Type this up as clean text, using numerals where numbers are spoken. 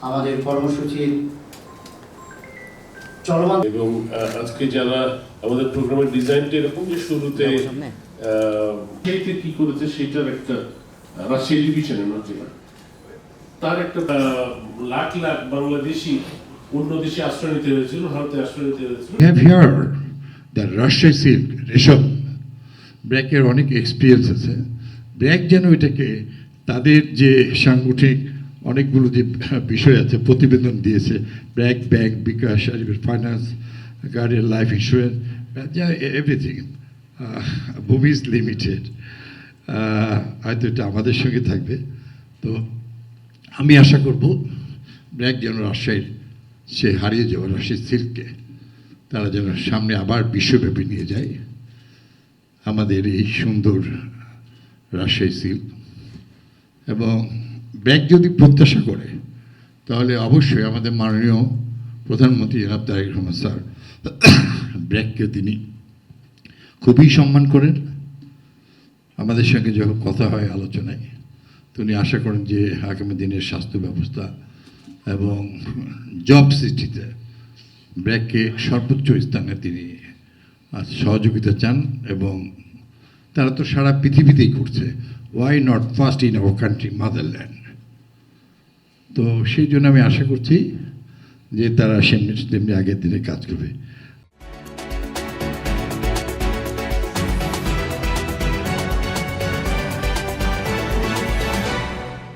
আমাদের কর্মসূচির চলমান এবং আজকে যারা আমাদের প্রোগ্রামের ডিজাইনটা এরকম যে শুরুতে সেইটা কি করেছে সেটার একটা রাজশাহী ডিভিশনের জেলা তার একটা লাখ লাখ বাংলাদেশি অন্য দেশে আশ্রয় নিতে হয়েছিল, ভারতে আশ্রয় নিতে হয়েছিল। We have here the Russian silk, রেশম ব্র্যাকের অনেক এক্সপিরিয়েন্স আছে। ব্র্যাক যেন এটাকে তাদের যে সাংগঠনিক অনেকগুলো যে বিষয় আছে প্রতিবেদন দিয়েছে, BRAC bank, bKash, finance, Guardian Life insurance, everything, ভূমিজ লিমিটেড, হয়তো এটা আমাদের সঙ্গে থাকবে। তো আমি আশা করব ব্র্যাক যেন রাজশাহীর সে হারিয়ে যাওয়া রাজশাহী সিল্ককে তারা যেন সামনে আবার বিশ্বব্যাপী নিয়ে যায় আমাদের এই সুন্দর রাজশাহী সিল্ক। এবং ব্র্যাক যদি প্রত্যাশা করে তাহলে অবশ্যই আমাদের মাননীয় প্রধানমন্ত্রী জনাব তারেক রহমান স্যার ব্র্যাককে তিনি খুবই সম্মান করেন। আমাদের সঙ্গে যখন কথা হয় আলোচনায় তিনি আশা করেন যে আগামী দিনের স্বাস্থ্য ব্যবস্থা এবং জব সৃষ্টিতে ব্র্যাককে সর্বোচ্চ স্থানে তিনি সহযোগিতা চান। এবং তারা তো সারা পৃথিবীতেই করছে, why not first in our country motherland. তো সেই জন্য আমি আশা করছি যে তারা সেমনি আগের দিনে কাজ করবে।